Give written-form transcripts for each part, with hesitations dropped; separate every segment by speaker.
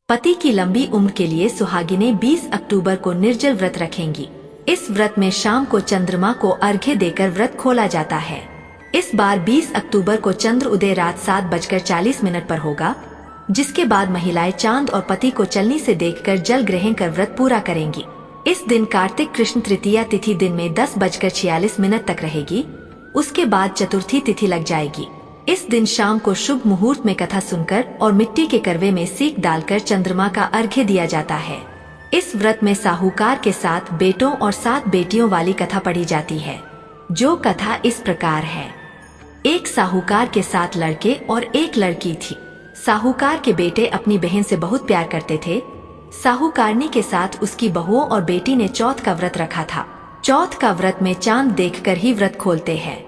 Speaker 1: पति की लंबी उम्र के लिए सुहागिनें 20 अक्टूबर को निर्जल व्रत रखेंगी। इस व्रत में शाम को चंद्रमा को अर्घ्य देकर व्रत खोला जाता है। इस बार 20 अक्टूबर को चंद्र उदय रात 7:40 पर होगा, जिसके बाद महिलाएं चांद और पति को चलनी से देखकर जल ग्रहण कर व्रत पूरा करेंगी। इस दिन कार्तिक कृष्ण तृतीया तिथि दिन में 10:46 तक रहेगी। उसके बाद चतुर्थी तिथि लग जाएगी। इस दिन शाम को शुभ मुहूर्त में कथा सुनकर और मिट्टी के करवे में सीख डालकर चंद्रमा का अर्घ्य दिया जाता है। इस व्रत में साहूकार के 7 बेटों और 7 बेटियों वाली कथा पढ़ी जाती है, जो कथा इस प्रकार है। एक साहूकार के 7 लड़के और 1 लड़की थी। साहूकार के बेटे अपनी बहन से बहुत प्यार करते थे। साहूकारनी के साथ उसकी बहुओं और बेटी ने चौथ का व्रत रखा था। चौथ का व्रत में चांद देखकर ही व्रत खोलते हैं।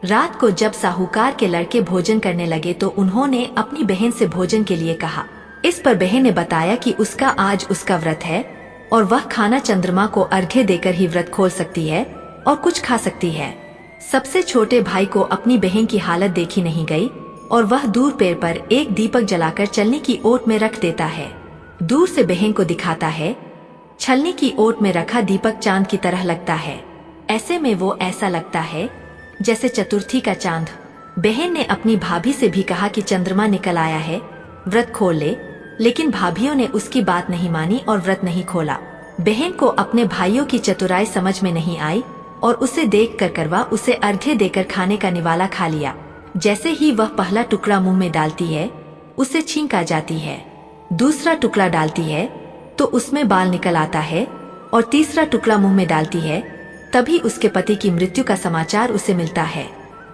Speaker 1: रात को जब साहूकार के लड़के भोजन करने लगे तो उन्होंने अपनी बहन से भोजन के लिए कहा। इस पर बहन ने बताया कि उसका आज उसका व्रत है और वह खाना चंद्रमा को अर्घ्य देकर ही व्रत खोल सकती है और कुछ खा सकती है। सबसे छोटे भाई को अपनी बहन की हालत देखी नहीं गई और वह दूर पेड़ पर एक दीपक जलाकर चलनी की ओट में रख देता है। दूर से बहन को दिखाता है। छलनी की ओट में रखा दीपक चांद की तरह लगता है। ऐसे में वो ऐसा लगता है जैसे चतुर्थी का चांद। बहन ने अपनी भाभी से भी कहा कि चंद्रमा निकल आया है, व्रत खोल ले, लेकिन भाभीओं ने उसकी बात नहीं मानी और व्रत नहीं खोला। बहन को अपने भाइयों की चतुराई समझ में नहीं आई और उसे देख कर करवा उसे अर्घ्य देकर खाने का निवाला खा लिया। जैसे ही वह पहला टुकड़ा मुंह में डालती है, उसे छींक आ जाती है। दूसरा टुकड़ा डालती है तो उसमें बाल निकल आता है और तीसरा टुकड़ा मुंह में डालती है, तभी उसके पति की मृत्यु का समाचार उसे मिलता है।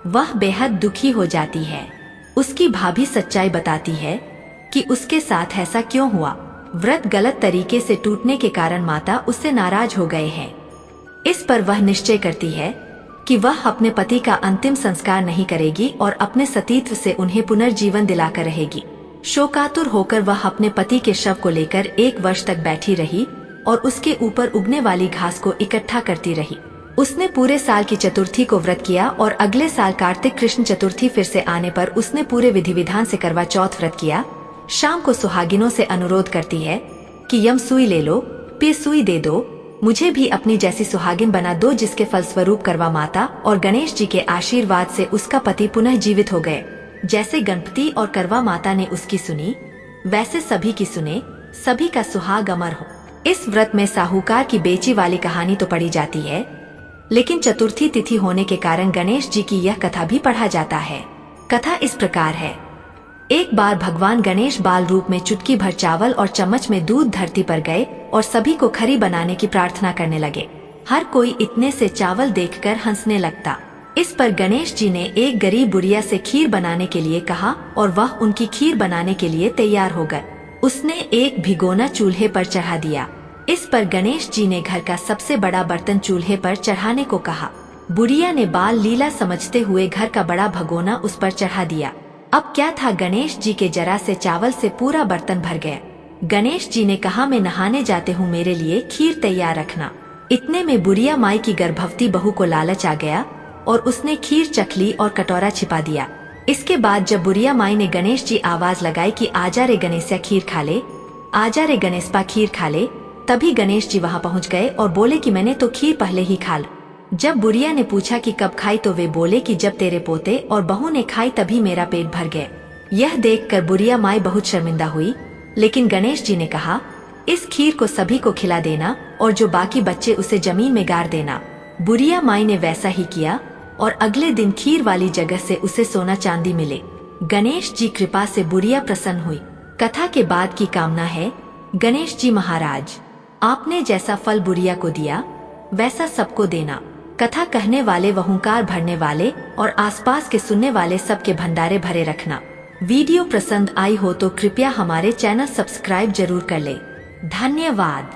Speaker 1: वह बेहद दुखी हो जाती है। उसकी भाभी सच्चाई बताती है कि उसके साथ ऐसा क्यों हुआ। व्रत गलत तरीके से टूटने के कारण माता उससे नाराज हो गए हैं। इस पर वह निश्चय करती है कि वह अपने पति का अंतिम संस्कार नहीं करेगी और अपने सतीत्व से उन्हें पुनर्जीवन दिलाकर रहेगी। शोकातुर होकर वह अपने पति के शव को लेकर 1 वर्ष तक बैठी रही और उसके ऊपर उगने वाली घास को इकट्ठा करती रही। उसने पूरे साल की चतुर्थी को व्रत किया और अगले साल कार्तिक कृष्ण चतुर्थी फिर से आने पर उसने पूरे विधि विधान से करवा चौथ व्रत किया। शाम को सुहागिनों से अनुरोध करती है कि यम सुई ले लो, फिर सुई दे दो, मुझे भी अपनी जैसी सुहागिन बना दो, जिसके फलस्वरूप करवा माता और गणेश जी के आशीर्वाद से उसका पति पुनः जीवित हो गए। जैसे गणपति और करवा माता ने उसकी सुनी, वैसे सभी की सुने, सभी का सुहाग अमर हो। इस व्रत में साहूकार की बेची वाली कहानी तो पढ़ी जाती है, लेकिन चतुर्थी तिथि होने के कारण गणेश जी की यह कथा भी पढ़ा जाता है। कथा इस प्रकार है। एक बार भगवान गणेश बाल रूप में चुटकी भर चावल और चम्मच में दूध धरती पर गए और सभी को खरी बनाने की प्रार्थना करने लगे। हर कोई इतने से चावल देखकर हंसने लगता। इस पर गणेश जी ने एक गरीब बुढ़िया से खीर बनाने के लिए कहा और वह उनकी खीर बनाने के लिए तैयार हो गए। उसने एक भिगोना चूल्हे पर चढ़ा दिया। इस पर गणेश जी ने घर का सबसे बड़ा बर्तन चूल्हे पर चढ़ाने को कहा। बुढ़िया ने बाल लीला समझते हुए घर का बड़ा भगोना उस पर चढ़ा दिया। अब क्या था, गणेश जी के जरा से चावल से पूरा बर्तन भर गया। गणेश जी ने कहा, मैं नहाने जाते हूँ, मेरे लिए खीर तैयार रखना। इतने में बुढ़िया माई की गर्भवती बहू को लालच आ गया और उसने खीर चख ली और कटोरा छिपा दिया। इसके बाद जब बुढ़िया माई ने गणेश जी आवाज लगाई कि आजा रे गणेशया खीर खा ले, आजा रे गणेशपा खीर खा ले, तभी गणेश जी वहां पहुंच गए और बोले कि मैंने तो खीर पहले ही खा ली। जब बुढ़िया ने पूछा कि कब खाई तो वे बोले कि जब तेरे पोते और बहू ने खाई तभी मेरा पेट भर गया। यह देखकर बुढ़िया माई बहुत शर्मिंदा हुई, लेकिन गणेश जी ने कहा, इस खीर को सभी को खिला देना और जो बाकी बच्चे उसे जमीन में गाड़ देना। बुढ़िया माई ने वैसा ही किया और अगले दिन खीर वाली जगह से उसे सोना चांदी मिले। गणेश जी कृपा से बुढ़िया प्रसन्न हुई। कथा के बाद की कामना है, गणेश जी महाराज, आपने जैसा फल बुढ़िया को दिया वैसा सबको देना। कथा कहने वाले व हुंकार भरने वाले और आसपास के सुनने वाले सबके भंडारे भरे रखना। वीडियो पसंद आई हो तो कृपया हमारे चैनल सब्सक्राइब जरूर कर ले। धन्यवाद।